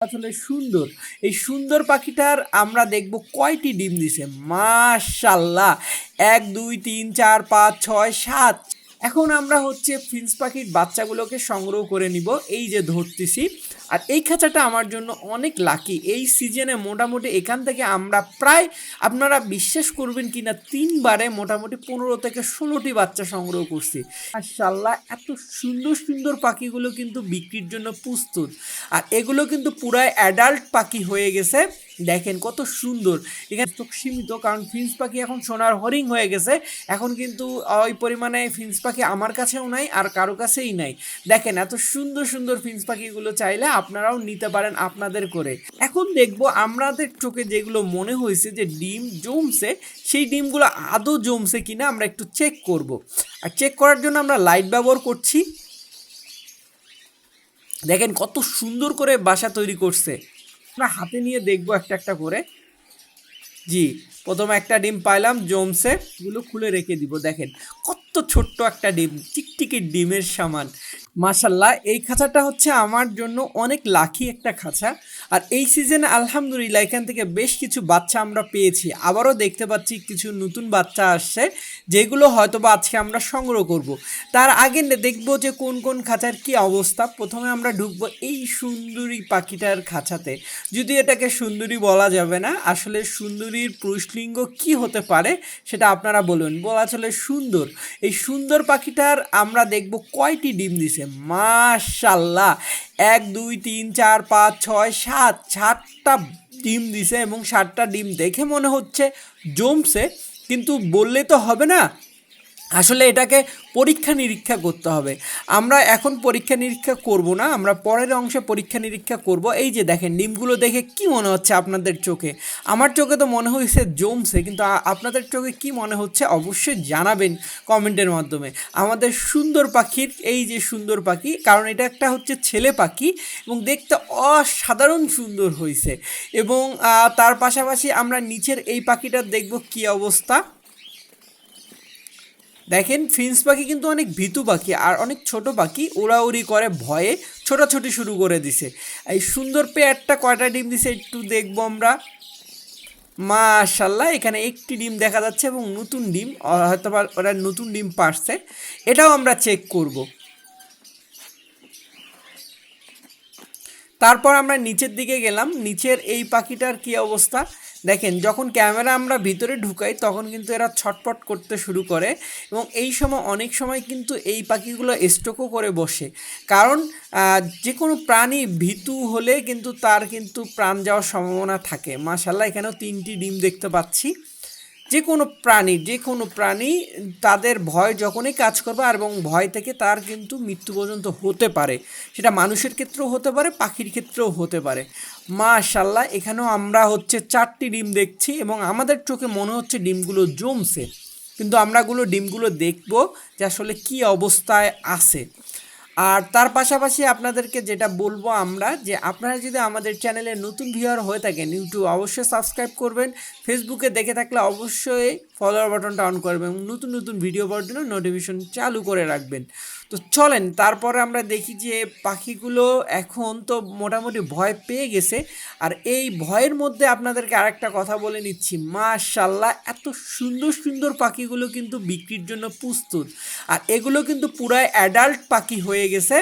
আসলে সুন্দর। এই সুন্দর পাখিটার আমরা দেখব কয়টি ডিম দিছে। মাশাআল্লাহ! ১, ২, ৩, ৪, ৫, ৬, ৭। এখন আমরা হচ্ছে ফিঞ্চ পাখির বাচ্চাগুলোকে সংগ্রহ করে নিব। এই যে ধরতেছি। আর এই খাঁচাটা আমার জন্য অনেক লাকি। এই সিজনে মোটামুটি এখান থেকে আমরা প্রায় আপনারা বিশ্বাস করবেন কিনা ৩ বারে মোটামুটি ১৫ থেকে ১৬টি বাচ্চা সংগ্রহ করছি। মাশাআল্লাহ! এত সুন্দর, সুন্দর পাখিগুলো কিন্তু বিক্রির জন্য প্রস্তুত। আর এগুলো কিন্তু পুরাই অ্যাডাল্ট পাখি হয়ে গেছে। দেখেন কত সুন্দর। এখানে চোখ সীমিত, কারণ ফিঞ্চ পাখি এখন সোনার হরিণ হয়ে গেছে। এখন কিন্তু ওই পরিমাণে ফিঞ্চ পাখি আমার কাছেও নাই আর কারো কাছেই নাই। দেখেন এত সুন্দর সুন্দর ফিঞ্চ পাখিগুলো চাইলে আপনারাও নিতে পারেন আপনাদের করে। এখন দেখব আমাদের চোখে যেগুলো মনে হয়েছে যে ডিম জমছে, সেই ডিমগুলো আদৌ জমছে কিনা আমরা একটু চেক করব। আর চেক করার জন্য আমরা লাইট ব্যবহার করছি। দেখেন কত সুন্দর করে বাসা তৈরি করছে। আমরা হাতে নিয়ে দেখবো একটা একটা করে। জি, প্রথমে একটা ডিম পাইলাম জমছে, এগুলো খুলে রেখে দিব। দেখেন কত ছোট্ট একটা ডিম, টিকটিকি ডিমের সমান। মাশাল্লাহ, এই খাঁচাটা হচ্ছে আমার জন্য অনেক লাকি একটা খাঁচা। আর এই সিজনে আলহামদুলিল্লাহ এখান থেকে বেশ কিছু বাচ্চা আমরা পেয়েছি। আবারও দেখতে পাচ্ছি কিছু নতুন বাচ্চা আসছে, যেগুলো হয়তো বা আজকে আমরা সংগ্রহ করব। তার আগে দেখবো যে কোন কোন খাঁচার কি অবস্থা। প্রথমে আমরা ঢুকবো এই সুন্দরী পাখিটার খাঁচাতে। যদি এটাকে সুন্দরী বলা যাবে না, আসলে সুন্দরীর পুরুষলিঙ্গ কি হতে পারে সেটা আপনারা বলুন। বলা চলে সুন্দর। এই সুন্দর পাখিটার আমরা দেখব কয়টি ডিম দিছে। মাশাল্লাহ! ১, ২, ৩, ৪, ৫, ৬, ৭, ৭টা ডিম দিছে এবং ৭টা ডিম দেখে মনে হচ্ছে জমছে, কিন্তু বললে তো হবে না, আসলে এটাকে পরীক্ষা নিরীক্ষা করতে হবে। আমরা এখন পরীক্ষা নিরীক্ষা করব না, আমরা পরের অংশে পরীক্ষা নিরীক্ষা করব। এই যে দেখেন ডিমগুলো দেখে কি মনে হচ্ছে আপনাদের চোখে? আমার চোখে তো মনে হয়েছে জমছে, কিন্তু আপনাদের চোখে কি মনে হচ্ছে অবশ্যই জানাবেন কমেন্টের মাধ্যমে। আমাদের সুন্দর পাখির এই যে সুন্দর পাখি, কারণ এটা একটা হচ্ছে ছেলে পাখি এবং দেখতে অসাধারণ সুন্দর হয়েছে। এবং তার পাশাপাশি আমরা নিচের এই পাখিটার দেখব কি অবস্থা। দেখেন ফিঞ্চ পাখি কিন্তু অনেক ভীতু পাখি আর অনেক ছোট পাখি, উড়াউড়ি করে ভয়ে ছোটাছুটি শুরু করে দিছে। এই সুন্দর পেয়ারটা কয়টা ডিম দিছে একটু দেখবো আমরা। মাশাল্লাহ, এখানে একটি ডিম দেখা যাচ্ছে এবং নতুন ডিম, হয়তো বা ওরা নতুন ডিম পারছে, এটাও আমরা চেক করব। তারপর আমরা নিচের দিকে গেলাম। নিচের এই পাখিটার কি অবস্থা দেখেন। যখন ক্যামেরা আমরা ভিতরে ঢুকাই তখন কিন্তু এরা ছটপট করতে শুরু করে এবং এই সময় অনেক সময় কিন্তু এই পাখিগুলো স্ট্রোকও করে বসে। কারণ যে কোনো প্রাণী ভীতু হলে কিন্তু তার কিন্তু প্রাণ যাওয়ার সম্ভাবনা থাকে। মাশাল্লাহ, এখানেও 3টি ডিম দেখতে পাচ্ছি। যে কোনো প্রাণী তাদের ভয় যখনই কাজ করবে এবং ভয় থেকে তার কিন্তু মৃত্যু পর্যন্ত হতে পারে। সেটা মানুষের ক্ষেত্রেও হতে পারে, পাখির ক্ষেত্রেও হতে পারে। মাশাল্লাহ, এখানেও আমরা হচ্ছে 4টি ডিম দেখছি এবং আমাদের চোখে মনে হচ্ছে ডিমগুলো জমছে, কিন্তু ডিমগুলো দেখব যে আসলে কি অবস্থায় আছে। আর তার পাশাপাশি আপনাদেরকে যেটা বলবো আমরা, যে আপনারা যদি আমাদের চ্যানেলে নতুন ভিউয়ার হয়ে থাকেন, ইউটিউব অবশ্যই সাবস্ক্রাইব করবেন। ফেসবুকে দেখে থাকলে অবশ্যই ফলোয়ার বাটনটা অন করবেন এবং নতুন নতুন ভিডিও পাওয়ার জন্য নোটিফিকেশন চালু করে রাখবেন। তো চলেন তারপরে আমরা দেখি যে পাখিগুলো এখন তো মোটামুটি ভয় পেয়ে গেছে। আর এই ভয়ের মধ্যে আপনাদেরকে আরেকটা কথা বলে নিচ্ছি। মাশাল্লাহ, এত সুন্দর সুন্দর পাখিগুলো কিন্তু বিক্রির জন্য প্রস্তুত। আর এগুলো কিন্তু পুরাই অ্যাডাল্ট পাখি হয়ে গেছে।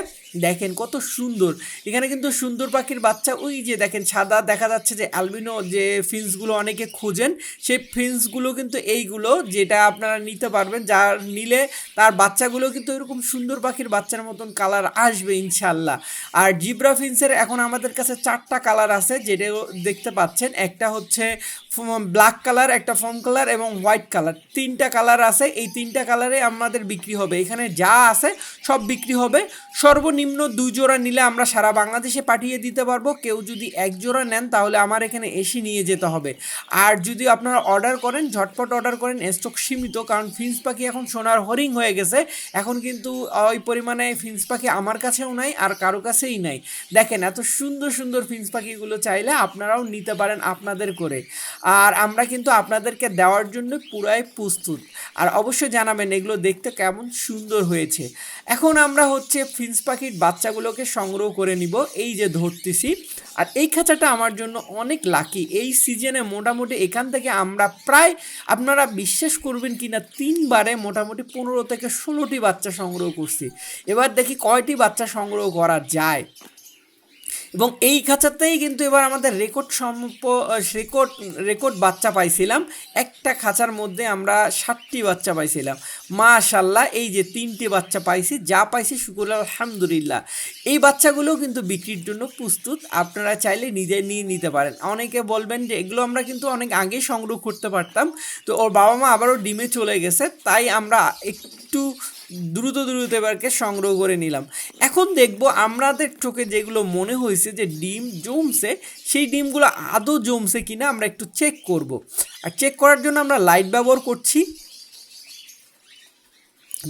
দেখেন কত সুন্দর। এখানে কিন্তু সুন্দর পাখির বাচ্চা, ওই যে দেখেন সাদা দেখা যাচ্ছে যে অ্যালবিনো যে ফিন্সগুলো অনেকে খোঁজেন, সেই ফিন্সগুলো কিন্তু এইগুলো, যেটা আপনারা নিতে পারবেন, যার নিলে তার বাচ্চাগুলো কিন্তু এরকম সুন্দর পাখির বাচ্চার মতন কালার আসবে ইনশাল্লাহ। আর জিব্রা ফিন্সের এখন আমাদের কাছে 4টা কালার আছে, যেটা দেখতে পাচ্ছেন। একটা হচ্ছে ব্ল্যাক কালার, একটা ফোম কালার এবং হোয়াইট কালার। 3টা কালার আছে। এই 3টা কালারে আমাদের বিক্রি হবে। এখানে যা আছে সব বিক্রি হবে। সর্বনিম্ন 2 জোড়া নিলে আমরা সারা বাংলাদেশে পাঠিয়ে দিতে পারবো। কেউ যদি 1 জোড়া নেন তাহলে আমার এখানে এসে নিয়ে যেতে হবে। আর যদি আপনারা অর্ডার করেন, ঝটপট অর্ডার করেন, স্টক সীমিত, কারণ ফিঞ্চ পাখি এখন সোনার হরিণ হয়ে গেছে। এখন কিন্তু ওই পরিমাণে ফিঞ্চ পাখি আমার কাছেও নাই আর কারো কাছেই নাই। দেখেন এত সুন্দর সুন্দর ফিঞ্চ পাখিগুলো চাইলে আপনারাও নিতে পারেন আপনাদের করে। আর আমরা কিন্তু আপনাদেরকে দেওয়ার জন্য পুরাই প্রস্তুত। আর অবশ্যই জানাবেন এগুলো দেখতে কেমন সুন্দর হয়েছে। এখন আমরা হচ্ছে ফিঞ্চ পাখির পাখির বাচ্চাগুলোকে সংগ্রহ করে নিব, এই যে ধরতেছি। আর এই খাঁচাটা আমার জন্য অনেক লাকি, এই সিজনে মোটামুটি এখান থেকে আমরা প্রায়, আপনারা বিশ্বাস করবেন কি না, 3বারে মোটামুটি 15 থেকে 16টি বাচ্চা সংগ্রহ করছি। এবার দেখি কয়টি বাচ্চা সংগ্রহ করা যায়। এবং এই খাঁচাতেই কিন্তু এবার আমাদের রেকর্ড বাচ্চা পাইছিলাম। একটা খাঁচার মধ্যে আমরা 60টি বাচ্চা পাইছিলাম। মাশাল্লাহ, এই যে 3টি বাচ্চা পাইছি, যা পাইছি শুকুর আলহামদুলিল্লাহ। এই বাচ্চাগুলোও কিন্তু বিক্রির জন্য প্রস্তুত, আপনারা চাইলে নিজে নিয়ে নিতে পারেন। অনেকে বলবেন যে এগুলো আমরা কিন্তু অনেক আগেই সংগ্রহ করতে পারতাম, তো ওর বাবা মা আবারও ডিমে চলে গেছে, তাই আমরা একটু দ্রুত এবারকে সংগ্রহ করে নিলাম। এখন দেখব আমাদের চোখে যেগুলো মনে হয়েছে যে ডিম জমছে, সেই ডিমগুলো আদৌ জমছে কিনা আমরা একটু চেক করব। আর চেক করার জন্য আমরা লাইট ব্যবহার করছি।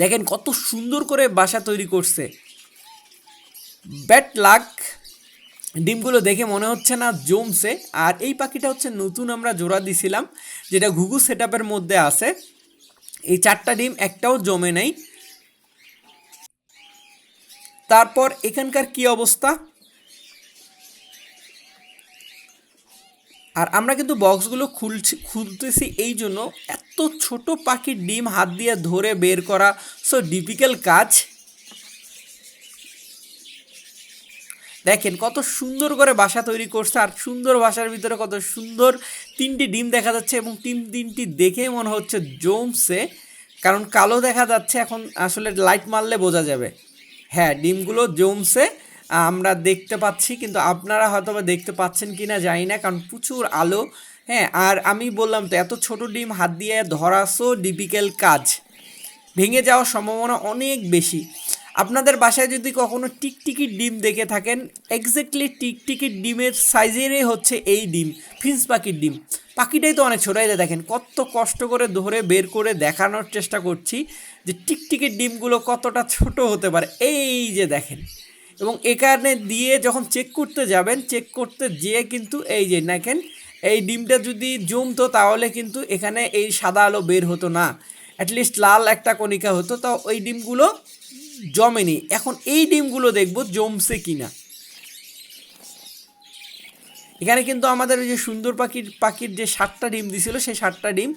দেখেন কত সুন্দর করে বাসা তৈরি করছে। ব্যাড লাক, ডিমগুলো দেখে মনে হচ্ছে না জমছে। আর এই পাখিটা হচ্ছে নতুন আমরা জোড়া দিছিলাম, যেটা ঘুঘু সেটআপের মধ্যে আছে। এই 4টা ডিম একটাও জমে নাই। তারপর এখানকার কি অবস্থা, আর আমরা কিন্তু বক্সগুলো খুলতেছি এই জন্য, এত ছোট পাখির ডিম হাত দিয়ে ধরে বের করা সো ডিফিকাল্ট কাজ। দেখেন কত সুন্দর করে বাসা তৈরি করছে, আর সুন্দর বাসার ভিতরে কত সুন্দর 3টি ডিম দেখা যাচ্ছে, এবং 3টি দেখেই মনে হচ্ছে জমছে, কারণ কালো দেখা যাচ্ছে। এখন আসলে লাইট মারলে বোঝা যাবে। হ্যাঁ, ডিমগুলো জমছে আমরা দেখতে পাচ্ছি, কিন্তু আপনারা হয়তো বা দেখতে পাচ্ছেন কি না জানি না, কারণ প্রচুর আলো। হ্যাঁ, আর আমি বললাম তো এত ছোট ডিম হাত দিয়ে ধরা সো ডিফিকাল্ট কাজ, ভেঙে যাওয়ার সম্ভাবনা অনেক বেশি। আপনাদের বাসায় যদি কখনো টিকটিকির ডিম দেখে থাকেন, এক্স্যাক্টলি টিকটিকির ডিমের সাইজেরই হচ্ছে এই ডিম, ফিন্স পাখির ডিম। পাখিটাই তো অনেক ছোটো, দেখেন কত কষ্ট করে ধরে বের করে দেখানোর চেষ্টা করছি যে টিকটিকির ডিমগুলো কতটা ছোট হতে পারে। এই যে দেখেন, এবং এখানে দিয়ে যখন চেক করতে যাবেন, চেক করতে যেয়ে কিন্তু এই যে দেখেন, এই ডিমটা যদি জমতো তাহলে কিন্তু এখানে এই সাদা আলো বের হতো না, অ্যাটলিস্ট লাল একটা কণিকা হতো। তো ওই ডিমগুলো জমেনি। এখন এই ডিমগুলো দেখব জমছে কিনা। এখানে কিন্তু আমাদের ওই যে সুন্দর পাখির যে 7টা ডিম দিছিল, সেই 7টা ডিম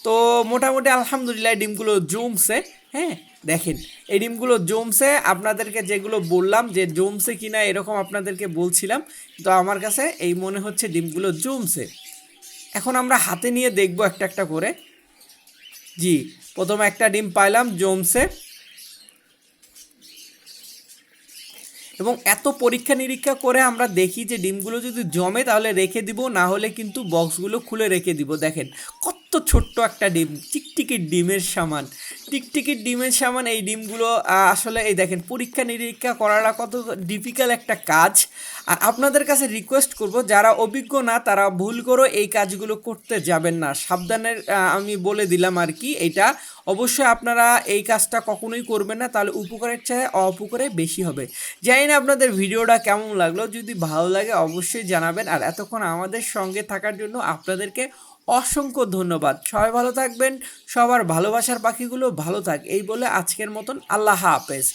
তো মোটামুটি আলহামদুলিল্লাহ ডিমগুলো জমছে। হ্যাঁ, দেখেন এই ডিমগুলো জমছে। আপনাদেরকে যেগুলো বললাম যে জমছে কিনা এরকম আপনাদেরকে বলছিলাম, তো আমার কাছে এই মনে হচ্ছে ডিমগুলো জমছে। এখন আমরা হাতে নিয়ে দেখব একটা একটা করে। জি, প্রথমে একটা ডিম পাইলাম, জমছে। এবং এত পরীক্ষা নিরীক্ষা করে আমরা দেখি যে ডিমগুলো যদি জমে তাহলে রেখে দিব, না হলে কিন্তু বক্সগুলো খুলে রেখে দিব। দেখেন কত ছোট্ট একটা ডিম, টিকটিকির ডিমের সমান, টিকটিকির ডিমের সমান এই ডিমগুলো। আসলে এই দেখেন পরীক্ষা নিরীক্ষা করাটা কত ডিফিকাল্ট একটা কাজ। আর আপনাদের কাছে রিকোয়েস্ট করব, যারা অভিজ্ঞ না তারা ভুল করে এই কাজগুলো করতে যাবেন না, সাবধানের আমি বলে দিলাম আর কি। এটা অবশ্যই আপনারা এই কাজটা কখনোই করবেন না, তাহলে উপকারের চেয়ে অপকারে বেশি হবে। জানি না আপনাদের ভিডিওটা কেমন লাগলো, যদি ভালো লাগে অবশ্যই জানাবেন। আর এতক্ষণ আমাদের সঙ্গে থাকার জন্য আপনাদেরকে অসংখ্য ধন্যবাদ। সবাই ভালো থাকবেন, সবার ভালোবাসার পাখিগুলো ভালো থাক, এই বলে আজকের মতন আল্লাহ হাফেজ।